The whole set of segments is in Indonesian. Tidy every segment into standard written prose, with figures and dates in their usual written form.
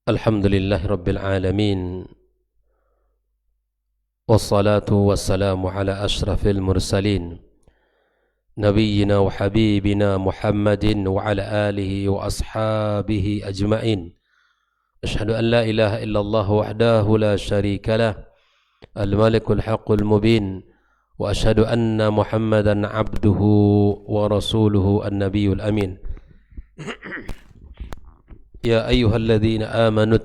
Alhamdulillahi Rabbil Alamin. Wassalatu wassalamu ala ashrafil mursalin Nabiyyina wa habibina Muhammadin wa ala alihi wa ashabihi ajma'in. Ashhadu an la ilaha illallah wahdahu la sharika lah, al-malikul haqqul mubin, wa ashhadu anna Muhammadan abduhu wa rasuluhu an-nabiyyul amin. Ya ayyuhalladzina amanu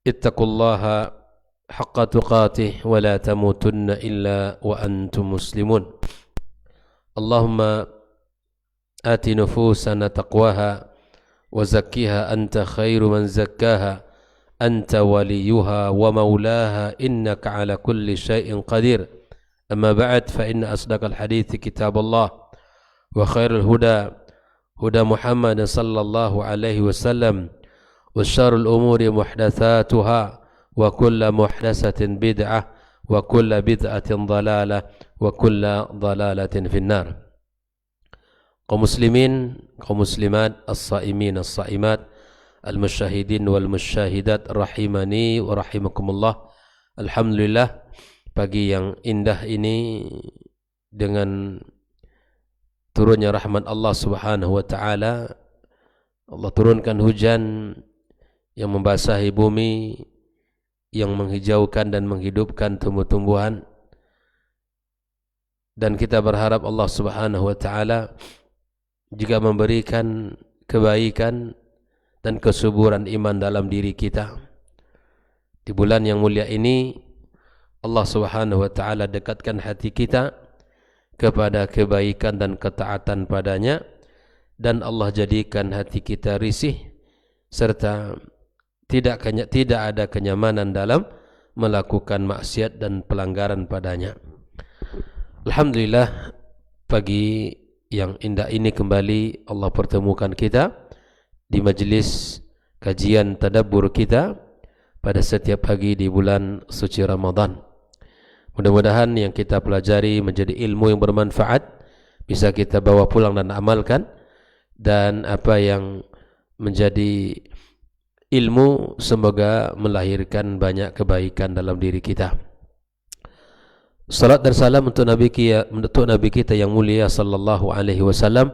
ittaqullaha haqqa tuqatih wa la tamutunna illa wa antum muslimun. Allahumma ati nufusana taqwaha wa zakkiha anta khairu man zakkaha anta waliyuha wa maulaha innaka ala kulli syai'in qadir. Amma ba'd, fa inna asdaqal hadithi kitabullah wa khairul huda huda Muhammad sallallahu alaihi wasallam wa syarrul umuri muhdatsatuha wa kullu muhdatsatin bid'ah wa kullu bid'atin dhalalah wa kullu dhalalatin finnar. Kaum muslimin, kaum muslimat, as-saimin, as-saimat, al-musyahidin wal musyahidat rahimani wa rahimakumullah. Alhamdulillah, pagi yang indah ini dengan turunnya rahmat Allah Subhanahu wa taala, Allah turunkan hujan yang membasahi bumi, yang menghijaukan dan menghidupkan tumbuh-tumbuhan, dan kita berharap Allah Subhanahu wa taala juga memberikan kebaikan dan kesuburan iman dalam diri kita. Di bulan yang mulia ini Allah Subhanahu wa taala dekatkan hati kita kepada kebaikan dan ketaatan padanya, dan Allah jadikan hati kita risih serta tidak ada kenyamanan dalam melakukan maksiat dan pelanggaran padanya. Alhamdulillah, pagi yang indah ini kembali Allah pertemukan kita di majlis kajian tadabbur kita pada setiap pagi di bulan suci Ramadan. Mudah-mudahan yang kita pelajari menjadi ilmu yang bermanfaat, bisa kita bawa pulang dan amalkan, dan apa yang menjadi ilmu semoga melahirkan banyak kebaikan dalam diri kita. Salat dan salam untuk Nabi kita yang mulia sallallahu alaihi wasallam.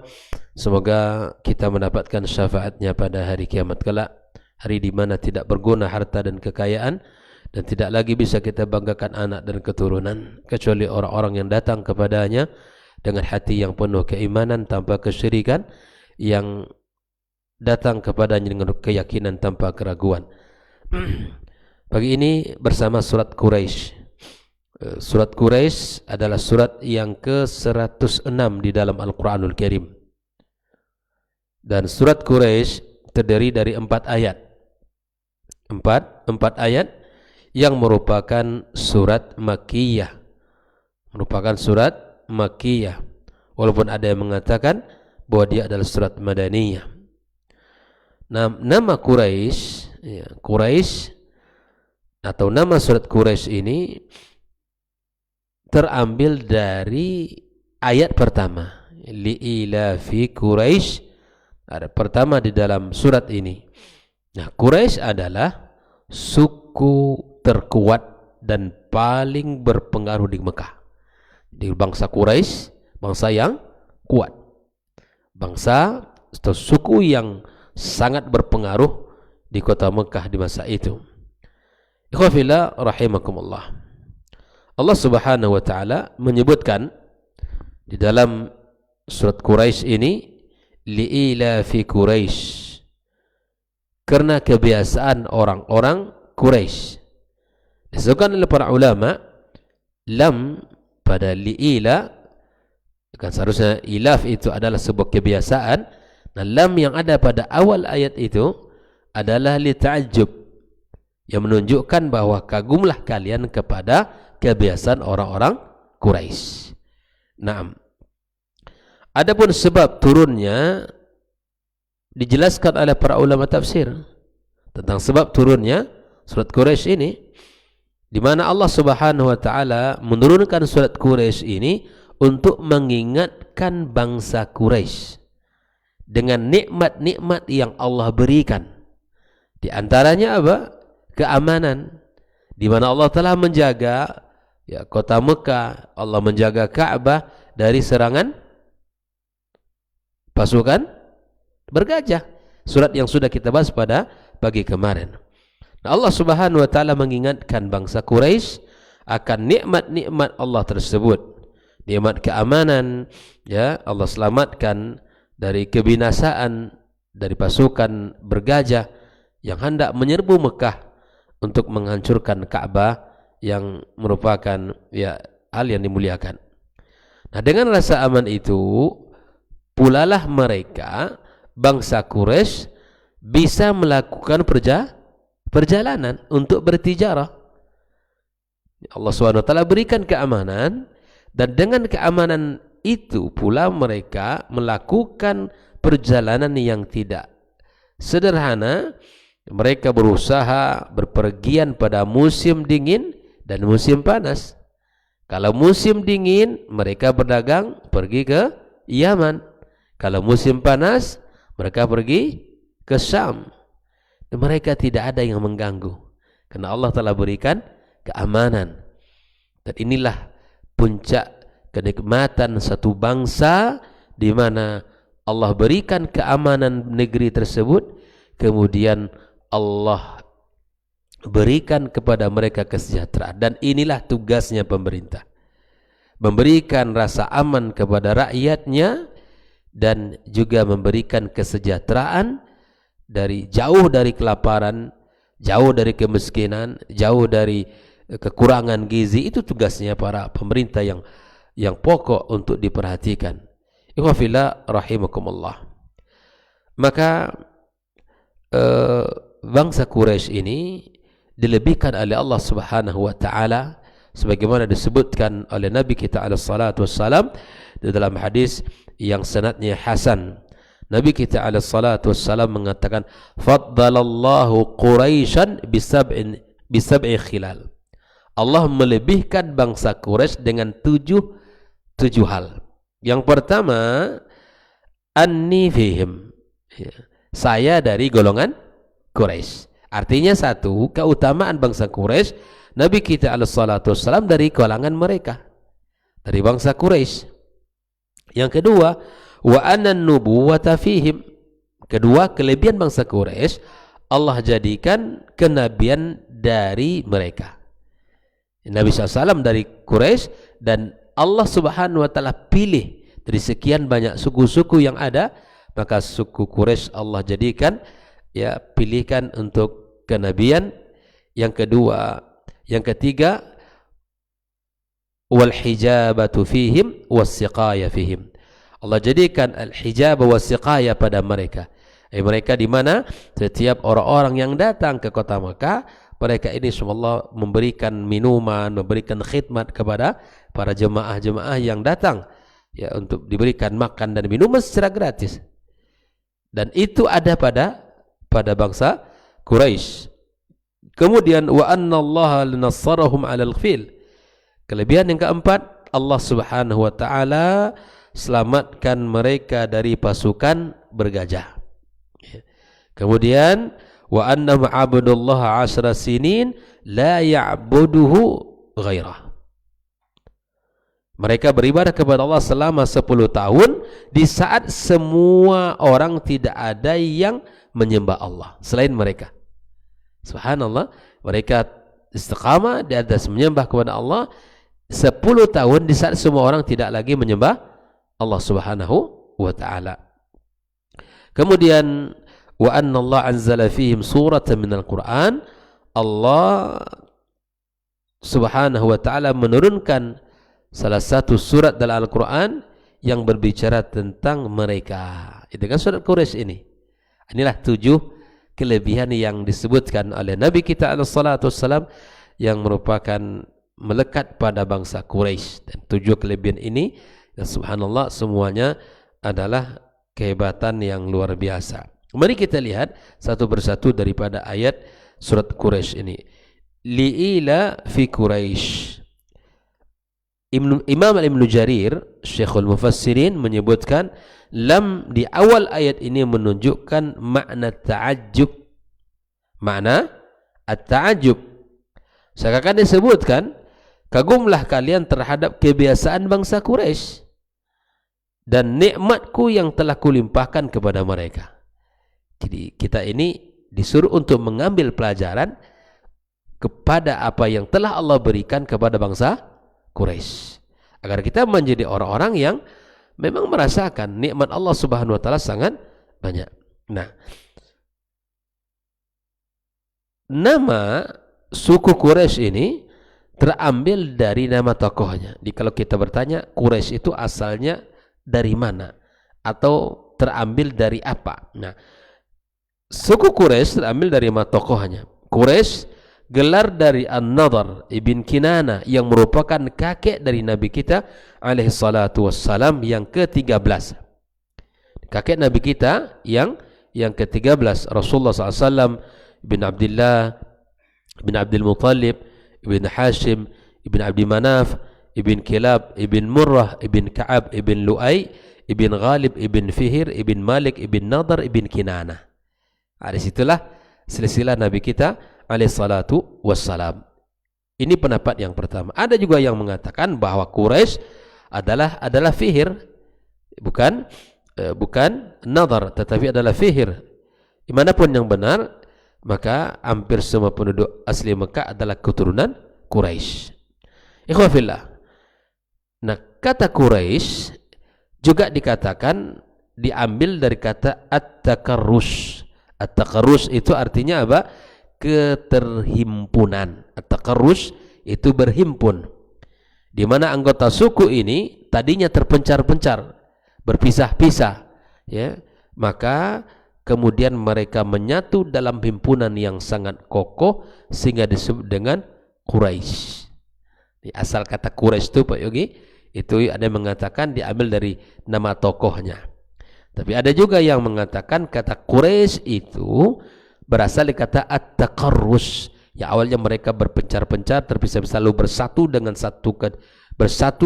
Semoga kita mendapatkan syafaatnya pada hari kiamat kelak, hari di mana tidak berguna harta dan kekayaan, dan tidak lagi bisa kita banggakan anak dan keturunan, kecuali orang-orang yang datang kepadanya dengan hati yang penuh keimanan tanpa kesyirikan, yang datang kepadanya dengan keyakinan tanpa keraguan. Pagi ini bersama surat Quraisy. Surat Quraisy adalah surat yang ke-106 di dalam Al-Quranul Karim, dan surat Quraisy terdiri dari 4 ayat. 4 ayat yang merupakan surat Makkiyah, walaupun ada yang mengatakan bahwa dia adalah surat Madaniyah. Nama Quraisy atau nama surat Quraisy ini terambil dari ayat pertama, li'ilafi Quraisy, ada pertama di dalam surat ini. Nah, Quraisy adalah suku terkuat dan paling berpengaruh di Mekah. Di bangsa Quraisy, bangsa yang kuat, bangsa atau suku yang sangat berpengaruh di kota Mekah di masa itu. Ikhwafillah rahimakumullah. Allah Subhanahu wa taala menyebutkan di dalam surat Quraisy ini, li'ilafi Quraisy, karena kebiasaan orang-orang Quraisy. Disebutkan oleh para ulama, lam pada li'ila, kan seharusnya ilaf itu adalah sebuah kebiasaan. Nah, lam yang ada pada awal ayat itu adalah li ta'ajjub, yang menunjukkan bahwa kagumlah kalian kepada kebiasaan orang-orang Quraisy. Naam. Adapun sebab turunnya dijelaskan oleh para ulama tafsir tentang sebab turunnya surat Quraisy ini, di mana Allah Subhanahu wa taala menurunkan surat Quraisy ini untuk mengingatkan bangsa Quraisy dengan nikmat-nikmat yang Allah berikan Di antaranya apa? Keamanan, di mana Allah telah menjaga ya kota Mekah, Allah menjaga Ka'bah dari serangan pasukan bergajah. Surat yang sudah kita bahas pada pagi kemarin. Nah, Allah Subhanahu wa taala mengingatkan bangsa Quraisy akan nikmat-nikmat Allah tersebut. Nikmat keamanan, ya, Allah selamatkan dari kebinasaan dari pasukan bergajah yang hendak menyerbu Mekah untuk menghancurkan Ka'bah yang merupakan ya hal yang dimuliakan. Nah, dengan rasa aman itu pulalah mereka bangsa Quraisy bisa melakukan perjalanan untuk bertijarah. Allah SWT berikan keamanan, dan dengan keamanan itu pula mereka melakukan perjalanan yang tidak sederhana. Mereka berusaha berpergian pada musim dingin dan musim panas. Kalau musim dingin mereka berdagang pergi ke Yaman. Kalau musim panas mereka pergi ke Syam. Dan mereka tidak ada yang mengganggu karena Allah telah berikan keamanan. Dan inilah puncak kenikmatan satu bangsa, di mana Allah berikan keamanan negeri tersebut, kemudian Allah berikan kepada mereka kesejahteraan. Dan inilah tugasnya pemerintah, memberikan rasa aman kepada rakyatnya dan juga memberikan kesejahteraan dari jauh dari kelaparan, jauh dari kemiskinan, jauh dari kekurangan gizi. Itu tugasnya para pemerintah yang pokok untuk diperhatikan. Ikhwafillah rahimakumullah. Maka bangsa Quraisy ini dilebihkan oleh Allah Subhanahu wa taala sebagaimana disebutkan oleh Nabi kita alaihi salatu wassalam di dalam hadis yang sanadnya hasan. Nabi kita alaihi salatu wassalam mengatakan, faddalallahu Quraisyan bisab'i khilal. Allah melebihkan bangsa Quraisy dengan tujuh hal. Yang pertama, anni fihim, saya dari golongan Quraisy. Artinya satu, keutamaan bangsa Quraisy, Nabi kita alaihi salatu wassalam dari kalangan mereka, dari bangsa Quraisy. Yang kedua, wa anna nubuwata fihim. Kedua, kelebihan bangsa Quraisy, Allah jadikan kenabian dari mereka. Nabi SAW dari Quraisy, dan Allah Subhanahu wa taala pilih dari sekian banyak suku-suku yang ada, maka suku Quraisy Allah jadikan, ya, pilihkan untuk kenabian. Yang kedua, yang ketiga, wal hijabatu fihim was siqaya fihim. Allah jadikan al-hijab wa siqaya pada mereka. Mereka di mana setiap orang-orang yang datang ke kota Makkah, mereka ini semua Allah memberikan minuman, memberikan khidmat kepada para jemaah-jemaah yang datang, ya, untuk diberikan makan dan minuman secara gratis. Dan itu ada pada bangsa Quraisy. Kemudian wa anna Allah lanassarahum 'alal fil. Kelebihan yang keempat, Allah Subhanahu wa taala selamatkan mereka dari pasukan bergajah. Kemudian wa anna ma'abudullah 10 sinin la ya'buduhu ghairah. Mereka beribadah kepada Allah selama 10 tahun, di saat semua orang tidak ada yang menyembah Allah selain mereka. Subhanallah, mereka istiqamah di atas menyembah kepada Allah 10 tahun, di saat semua orang tidak lagi menyembah Allah Subhanahu wa taala. Kemudian wa anna Allah anzala fihim suratan minal Qur'an. Allah Subhanahu wa taala menurunkan salah satu surat dalam Al-Qur'an yang berbicara tentang mereka. Itu kan surat Quraisy ini. Inilah 7 kelebihan yang disebutkan oleh Nabi kita alaihi salatu wassalam yang merupakan melekat pada bangsa Quraisy. Dan 7 kelebihan ini, ya, subhanallah, semuanya adalah kehebatan yang luar biasa. Mari kita lihat satu persatu daripada ayat surat Quraisy ini. Li'ila fi Quraisy. Imam Ibnu Jarir, Syekhul Mufassirin, menyebutkan lam di awal ayat ini menunjukkan makna ta'ajjub, Makna at-ta'ajub. Seakan disebutkan, kagumlah kalian terhadap kebiasaan bangsa Quraisy dan nikmatku yang telah kulimpahkan kepada mereka. Jadi kita ini disuruh untuk mengambil pelajaran kepada apa yang telah Allah berikan kepada bangsa Quraisy, agar kita menjadi orang-orang yang memang merasakan nikmat Allah Subhanahu wa taala sangat banyak. Nah, nama suku Quraisy ini terambil dari nama tokohnya. Jadi kalau kita bertanya Quraisy itu asalnya dari mana atau terambil dari apa? Nah, suku Quraisy terambil dari nama tokohnya. Quraisy gelar dari An-Nadhr ibn Kinana yang merupakan kakek dari Nabi kita alaihi salatu wassalam yang ke-13. Kakek Nabi kita yang ke-13, Rasulullah SAW bin Abdullah bin Abdul Muttalib ibn Hashim ibn Abdi Manaf ibn Kilab ibn Murrah ibn Ka'ab ibn Lu'ay ibn Ghalib ibn Fihir ibn Malik ibn Nadhr ibn Kinana. Dari situlah silsilah Nabi kita alaihi salatu wassalam. Ini pendapat yang pertama. Ada juga yang mengatakan bahwa Quraisy adalah Fihir, bukan Nadhr, tetapi adalah Fihir. Dimanapun yang benar, maka hampir semua penduduk asli Mekah adalah keturunan Quraisy. Ikhwah fillah. Nah, kata Quraisy juga dikatakan diambil dari kata at-takarrus. At-takarrus itu artinya apa? Keterhimpunan. At-takarrus itu berhimpun, di mana anggota suku ini tadinya terpencar-pencar, berpisah-pisah, ya, maka kemudian mereka menyatu dalam himpunan yang sangat kokoh sehingga disebut dengan Quraisy. Di asal kata Quraisy itu Pak Yogi, itu ada yang mengatakan diambil dari nama tokohnya. Tapi ada juga yang mengatakan kata Quraisy itu berasal dari kata at-taqarrus. Ya, awalnya mereka berpencar-pencar, terpisah-pisah, lalu bersatu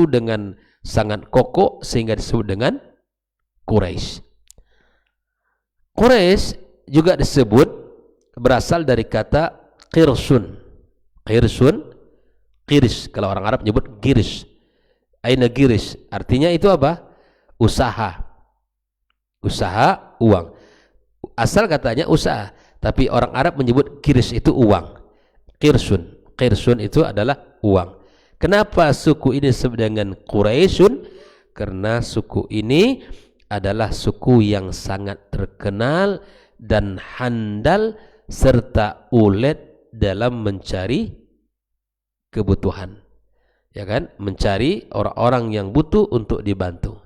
dengan sangat kokoh sehingga disebut dengan Quraisy. Quraisy juga disebut berasal dari kata qirsun. Qiris, kalau orang Arab menyebut giris. Aina giris, artinya itu apa? Usaha, uang. Asal katanya usaha, tapi orang Arab menyebut giris itu uang. Qirsun itu adalah uang. Kenapa suku ini disebut dengan Quraisyun? Karena suku ini adalah suku yang sangat terkenal dan handal serta ulet dalam mencari kebutuhan, ya kan? Mencari orang-orang yang butuh untuk dibantu.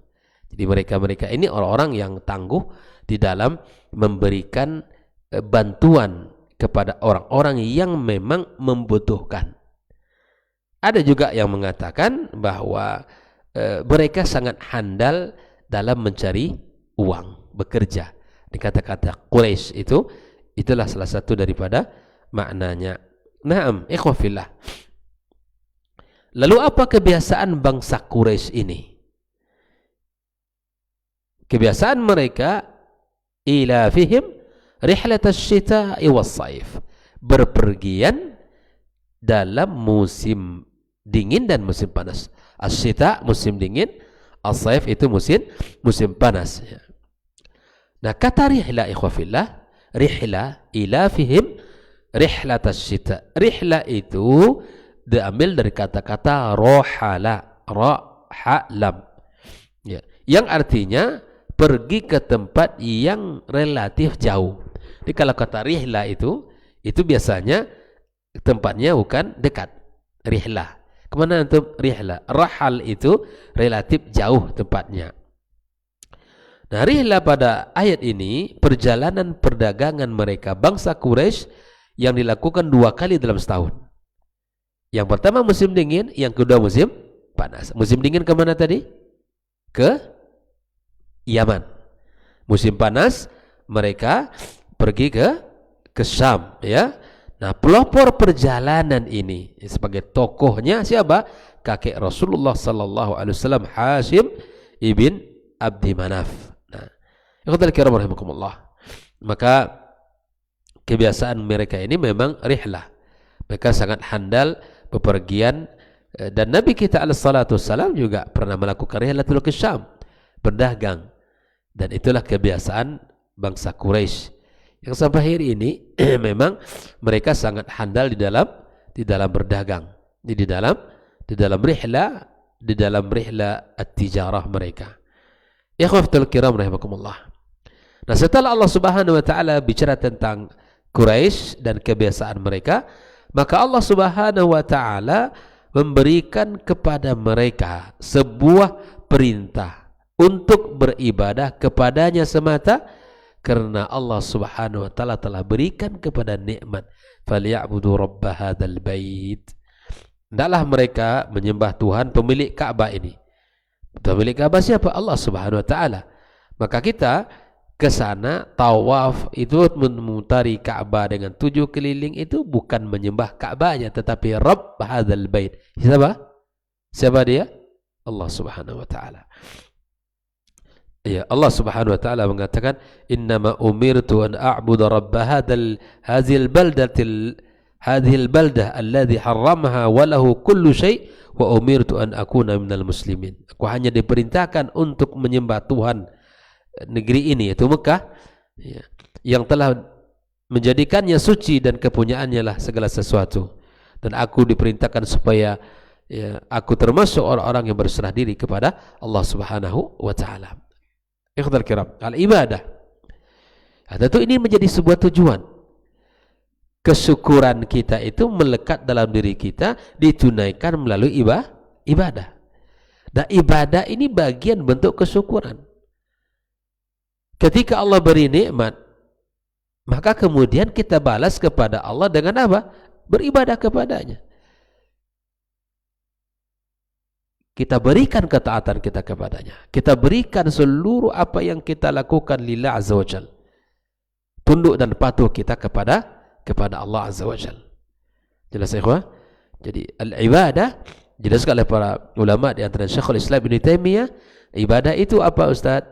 Jadi mereka ini orang-orang yang tangguh di dalam memberikan bantuan kepada orang-orang yang memang membutuhkan. Ada juga yang mengatakan bahwa mereka sangat handal dalam mencari uang, bekerja. Di kata-kata Quraisy itulah salah satu daripada maknanya. Naam, ikhwah fillah. Lalu apa kebiasaan bangsa Quraisy ini? Kebiasaan mereka ila fihim rihlat asy-syita'i was-saif, berpergian dalam musim dingin dan musim panas. Asy-syita musim dingin, as-saif itu musim panas. Nah, kata rihla ikhwah fillah, rihla ila fihim rihlat asy-syita. Rihla itu diambil dari kata-kata rohala, rohalam, ya, yang artinya pergi ke tempat yang relatif jauh. Jadi kalau kata rihla itu biasanya tempatnya bukan dekat. Rihla, kemana itu rihla? Rahal itu relatif jauh tempatnya. Nah, rihla pada ayat ini perjalanan perdagangan mereka bangsa Quraisy yang dilakukan 2 kali dalam setahun. Yang pertama musim dingin, yang kedua musim panas. Musim dingin kemana tadi? Ke Yaman. Musim panas mereka pergi ke Syam, ya. Nah, pelopor perjalanan ini sebagai tokohnya siapa? Kakek Rasulullah sallallahu alaihi wasallam, Hashim ibn Abdi Manaf. Nah, ikhwatal kiram rahimakumullah. Maka kebiasaan mereka ini memang rihlah. Mereka sangat handal bepergian, dan Nabi kita alaihissalam juga pernah melakukan rihlatul ke Syam, berdagang. Dan itulah kebiasaan bangsa Quraisy yang sampai hari ini memang mereka sangat handal di dalam berdagang, di dalam rihla at-tijarah mereka. Ikhwatul kiram rahimakumullah. Nah, setelah Allah Subhanahu wa taala bicara tentang Quraisy dan kebiasaan mereka, maka Allah Subhanahu wa taala memberikan kepada mereka sebuah perintah untuk beribadah kepadanya semata, karena Allah Subhanahu wa taala telah berikan kepada nikmat. Falyabudu rabb hadzal bait. Hendaklah mereka menyembah Tuhan pemilik Ka'bah ini. Pemilik Ka'bah siapa? Allah Subhanahu wa taala. Maka kita ke sana tawaf itu memutari Ka'bah dengan 7 keliling, itu bukan menyembah Ka'bahnya, tetapi Rabb hadzal bait. Siapa dia? Allah Subhanahu wa taala. Ya, Allah Subhanahu wa taala mengatakan, "Innama umirtu an a'budu rabb hadhil baldah alladhi harramaha wa lahu kullu syai' wa umirtu an akuna minal muslimin." Aku hanya diperintahkan untuk menyembah Tuhan negeri ini, yaitu Mekah, ya, yang telah menjadikannya suci dan kepunyaannya lah segala sesuatu, dan aku diperintahkan supaya aku termasuk orang-orang yang berserah diri kepada Allah Subhanahu wa taala. Ikhwatul kiram, al-ibadah. Tentu ini menjadi sebuah tujuan. Kesyukuran kita itu melekat dalam diri kita, ditunaikan melalui ibadah. Dan ibadah ini bagian bentuk kesyukuran. Ketika Allah beri nikmat, maka kemudian kita balas kepada Allah dengan apa? Beribadah kepadanya. Kita berikan ketaatan kita kepadanya. Kita berikan seluruh apa yang kita lakukan lillah azza wajal. Tunduk dan patuh kita kepada Allah azza wajal. Jelas ikhwah? Jadi al-ibadah dijelaskan oleh para ulama di antara Syekhul Islam Ibnu Taimiyah, ibadah itu apa Ustaz?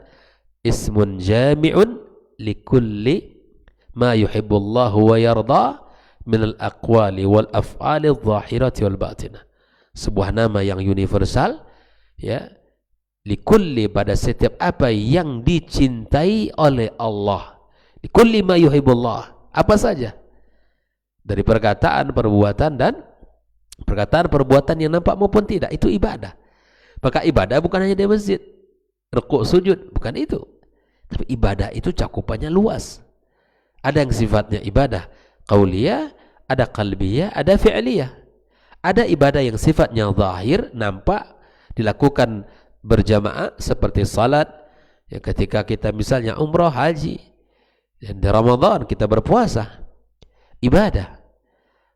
Ismun jami'un likulli ma yuhibbullahu wa yarda min al-aqwali wal af'ali adh-dhahirati wal batinah. Sebuah nama yang universal, ya, likulli, pada setiap apa yang dicintai oleh Allah, likulli ma yuhibbullah, apa saja dari perkataan, perbuatan yang nampak maupun tidak, itu ibadah. Maka ibadah bukan hanya di masjid, rukuk sujud, bukan itu, tapi ibadah itu cakupannya luas. Ada yang sifatnya ibadah qauliyah, ada qalbiyah, ada fi'liyah. Ada ibadah yang sifatnya zahir, nampak, dilakukan berjamaah seperti salat, ya, ketika kita misalnya umrah, haji, dan di Ramadan kita berpuasa, ibadah.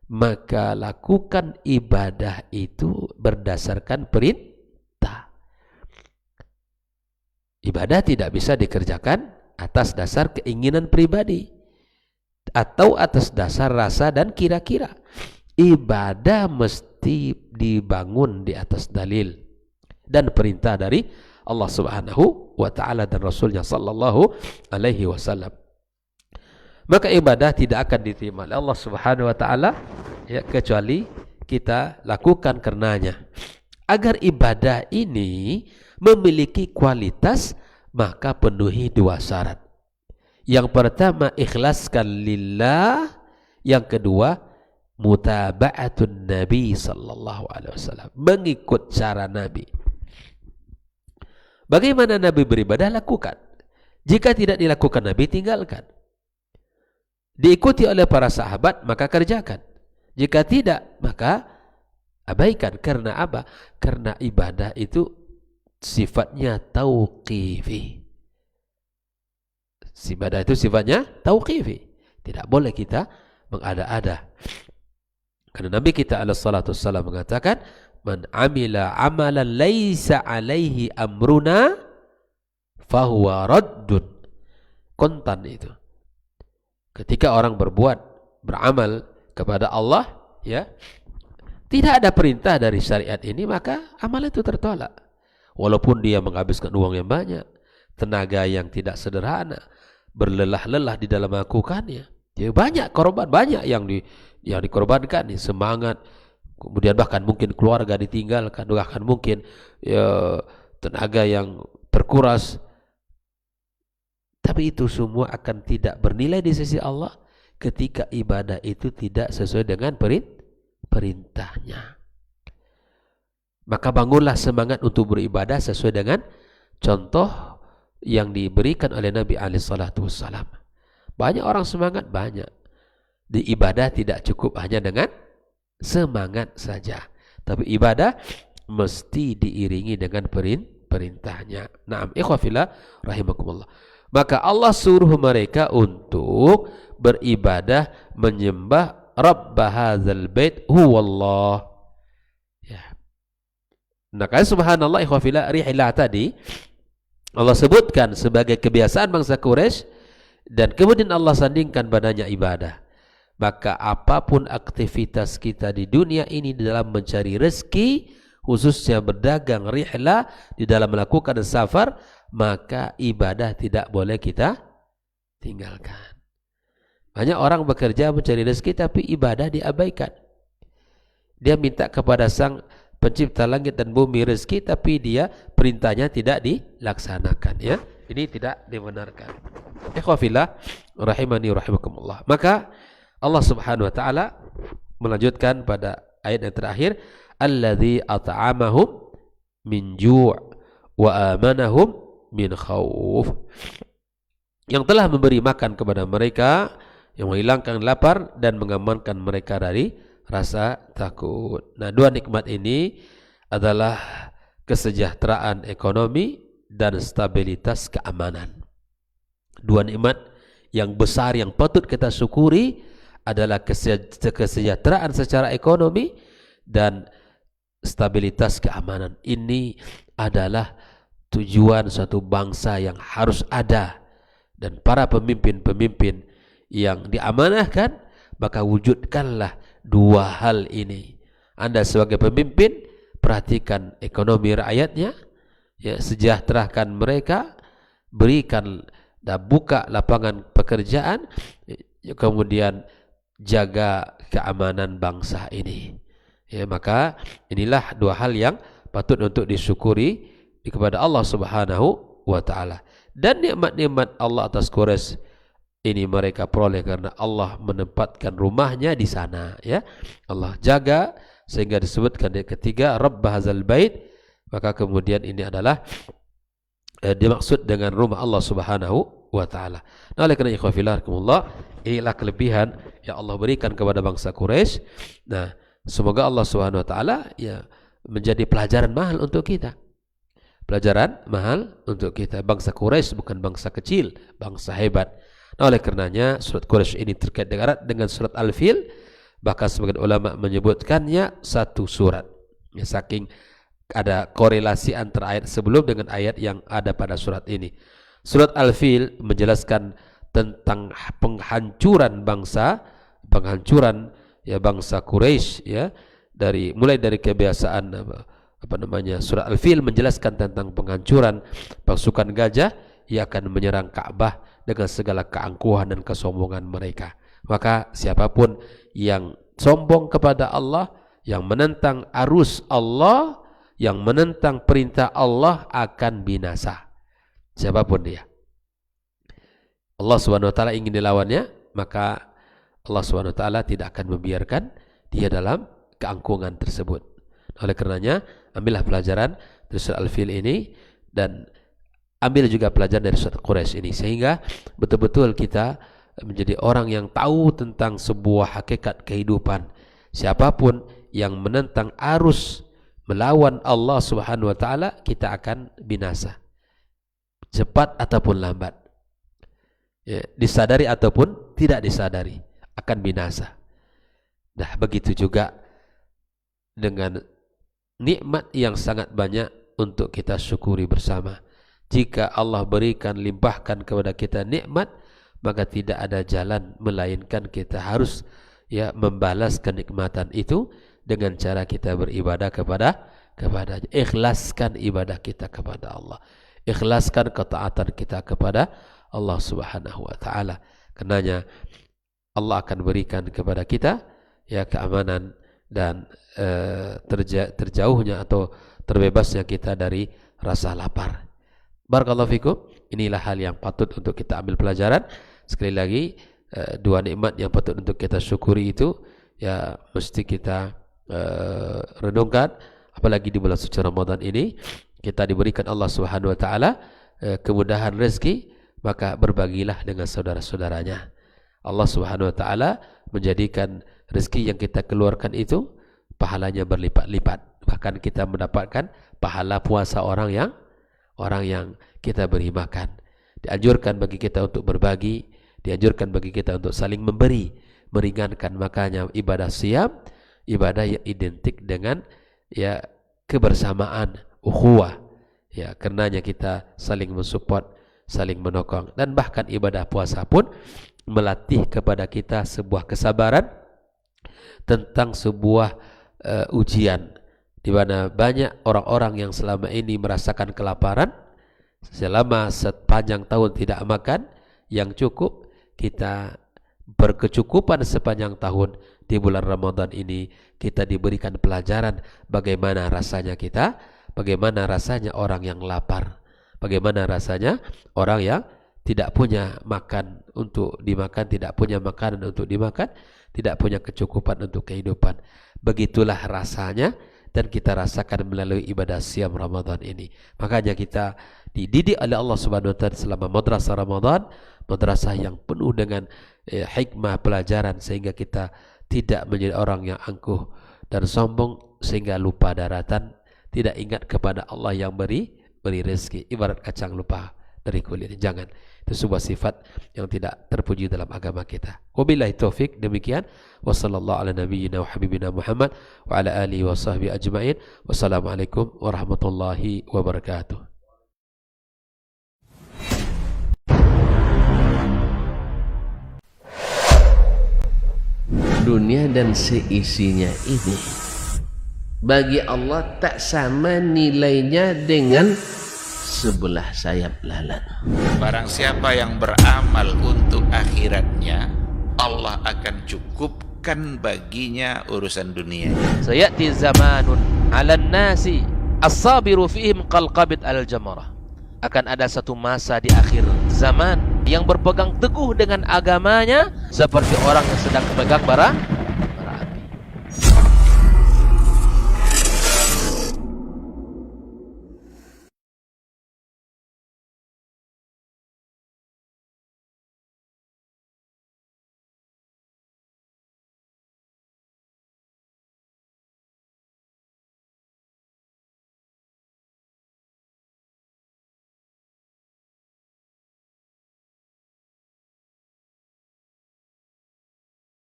Maka lakukan ibadah itu berdasarkan perintah. Ibadah tidak bisa dikerjakan atas dasar keinginan pribadi atau atas dasar rasa dan kira-kira. Ibadah mesti dibangun di atas dalil dan perintah dari Allah Subhanahu wa taala dan Rasulnya sallallahu alaihi wasallam. Maka ibadah tidak akan diterima oleh Allah Subhanahu wa taala, ya, kecuali kita lakukan karenanya. Agar ibadah ini memiliki kualitas, maka penuhi 2 syarat. Yang pertama, ikhlaskan lillah. Yang kedua, mutaba'atun Nabi sallallahu alaihi wasallam, mengikut cara Nabi. Bagaimana Nabi beribadah, lakukan. Jika tidak dilakukan Nabi, tinggalkan. Diikuti oleh para sahabat, maka kerjakan. Jika tidak, maka abaikan. Karena apa? Karena ibadah itu sifatnya tauqifi. Ibadah itu sifatnya tauqifi. Tidak boleh kita mengada-ada. Karena Nabi kita alaihi salatu wassalam mengatakan, man amila amalan laisa alaihi amruna fahuwa raddun. Kontan itu. Ketika orang beramal kepada Allah, ya, tidak ada perintah dari syariat ini, maka amal itu tertolak. Walaupun dia menghabiskan uang yang banyak, tenaga yang tidak sederhana, berlelah-lelah di dalam melakukannya, Ya, banyak korban, banyak yang dikorbankan, nih, semangat, kemudian bahkan mungkin keluarga ditinggalkan, bahkan mungkin ya, tenaga yang terkuras. Tapi itu semua akan tidak bernilai di sisi Allah ketika ibadah itu tidak sesuai dengan perintahnya. Maka bangunlah semangat untuk beribadah sesuai dengan contoh yang diberikan oleh Nabi SAW. Banyak orang semangat, banyak. Di ibadah tidak cukup hanya dengan semangat saja. Tapi ibadah mesti diiringi dengan perintahnya. Naam, ikhwafillah rahimakumullah. Maka Allah suruh mereka untuk beribadah menyembah Rabb hadzal bait huwallah. Ya. Nah, subhanallah ikhwafillah, rihlah tadi Allah sebutkan sebagai kebiasaan bangsa Quraisy dan kemudian Allah sandingkan padanya ibadah. Maka apapun aktivitas kita di dunia ini di dalam mencari rezeki, khususnya berdagang, rihlah, di dalam melakukan safar, maka ibadah tidak boleh kita tinggalkan. Banyak orang bekerja mencari rezeki tapi ibadah diabaikan. Dia minta kepada Sang Pencipta langit dan bumi rezeki, tapi dia perintahnya tidak dilaksanakan. Ya, ini tidak dibenarkan. Ikhwafillah rahimani rahimakumullah. Maka Allah Subhanahu wa taala melanjutkan pada ayat yang terakhir, alladzi at'amahum min ju' wa amanahum min khauf. Yang telah memberi makan kepada mereka, yang menghilangkan lapar dan mengamankan mereka dari rasa takut. Nah, dua nikmat ini adalah kesejahteraan ekonomi dan stabilitas keamanan. Dua nikmat yang besar yang patut kita syukuri adalah kesejahteraan secara ekonomi dan stabilitas keamanan. Ini adalah tujuan suatu bangsa yang harus ada, dan para pemimpin-pemimpin yang diamanahkan, maka wujudkanlah dua hal ini. Anda sebagai pemimpin, perhatikan ekonomi rakyatnya, ya, sejahterakan mereka, berikan dan buka lapangan pekerjaan, kemudian jaga keamanan bangsa ini. Ya, maka inilah dua hal yang patut untuk disyukuri kepada Allah Subhanahu wa taala. Dan nikmat-nikmat Allah atas Quraisy ini mereka peroleh karena Allah menempatkan rumahnya di sana, ya. Allah jaga sehingga disebutkan di ketiga Rabb hadzal bait, maka kemudian ini adalah dimaksud dengan rumah Allah Subhanahu wa taala. Nah, oleh karena ikhwafillah rahimakumullah, inilah kelebihan yang Allah berikan kepada bangsa Quraisy. Nah, semoga Allah Subhanahu wa taala ya menjadi pelajaran mahal untuk kita. Pelajaran mahal untuk kita. Bangsa Quraisy bukan bangsa kecil, bangsa hebat. Nah, oleh karenanya surat Quraisy ini terkait dengan surat Al-Fil, bahkan sebagian ulama menyebutkannya satu surat. Ya, saking ada korelasi antara ayat sebelum dengan ayat yang ada pada surat ini. Surat Al-Fil menjelaskan tentang penghancuran bangsa Quraisy, ya, mulai dari kebiasaan surat Al-Fil menjelaskan tentang penghancuran pasukan gajah yang akan menyerang Ka'bah dengan segala keangkuhan dan kesombongan mereka. Maka siapapun yang sombong kepada Allah, yang menentang arus Allah, yang menentang perintah Allah akan binasa. Siapapun dia. Allah Subhanahu wa taala ingin dilawannya, maka Allah Subhanahu wa taala tidak akan membiarkan dia dalam keangkuhan tersebut. Oleh karenanya, ambillah pelajaran dari surah Al-Fil ini dan ambil juga pelajaran dari surat Quraisy ini, sehingga betul-betul kita menjadi orang yang tahu tentang sebuah hakikat kehidupan. Siapapun yang menentang arus melawan Allah Subhanahu wa taala, kita akan binasa. Cepat ataupun lambat. Ya, disadari ataupun tidak disadari, akan binasa. Nah, begitu juga dengan nikmat yang sangat banyak untuk kita syukuri bersama. Jika Allah berikan, limpahkan kepada kita nikmat, maka tidak ada jalan melainkan kita harus ya membalas kenikmatan itu dengan cara kita beribadah kepadanya. Ikhlaskan ibadah kita kepada Allah. Ikhlaskan ketaatan kita kepada Allah Subhanahu wa taala. Karenanya Allah akan berikan kepada kita ya keamanan dan terjauhnya atau terbebasnya kita dari rasa lapar. Barakallahu fikum. Inilah hal yang patut untuk kita ambil pelajaran. Sekali lagi, dua nikmat yang patut untuk kita syukuri itu ya mesti kita renungkan. Apalagi di bulan suci Ramadan ini kita diberikan Allah Subhanahu wa taala kemudahan rezeki, maka berbagilah dengan saudara-saudaranya. Allah Subhanahu wa taala menjadikan rezeki yang kita keluarkan itu pahalanya berlipat-lipat. Bahkan kita mendapatkan pahala puasa orang yang kita beri makan. Dianjurkan bagi kita untuk berbagi, dianjurkan bagi kita untuk saling memberi, meringankan. Makanya ibadah siam, ibadah yang identik dengan ya kebersamaan, ukhuwah. Ya, karenanya kita saling mensupport, saling menokong. Dan bahkan ibadah puasa pun melatih kepada kita sebuah kesabaran tentang sebuah ujian, di mana banyak orang-orang yang selama ini merasakan kelaparan selama sepanjang tahun tidak makan yang cukup. Kita berkecukupan sepanjang tahun. Di bulan Ramadan ini kita diberikan pelajaran bagaimana rasanya kita, bagaimana rasanya orang yang lapar, bagaimana rasanya orang yang tidak punya makan untuk dimakan, tidak punya makanan untuk dimakan, tidak punya kecukupan untuk kehidupan. Begitulah rasanya dan kita rasakan melalui ibadah siam Ramadan ini. Makanya kita dididik oleh Allah Subhanahu wa taala selama madrasah Ramadan, madrasah yang penuh dengan hikmah pelajaran, sehingga kita tidak menjadi orang yang angkuh dan sombong sehingga lupa daratan, tidak ingat kepada Allah yang beri rezeki, ibarat kacang lupa dari kulit. Jangan. Itu sebuah sifat yang tidak terpuji dalam agama kita. Wabillahi taufik. Demikian. Wassallallahu ala nabiyyina wa habibina Muhammad wa ala alihi wa sahbihi ajma'in. Wassalamualaikum warahmatullahi wabarakatuh. Dunia dan seisinya ini bagi Allah tak sama nilainya dengan sebelah sayap lalat. Barang siapa yang beramal untuk akhiratnya, Allah akan cukupkan baginya urusan dunia. Sayati zamanun 'alan nasi as-sabiru fihim qalqabit al-jamarah. Akan ada satu masa di akhir zaman yang berpegang teguh dengan agamanya seperti orang yang sedang memegang bara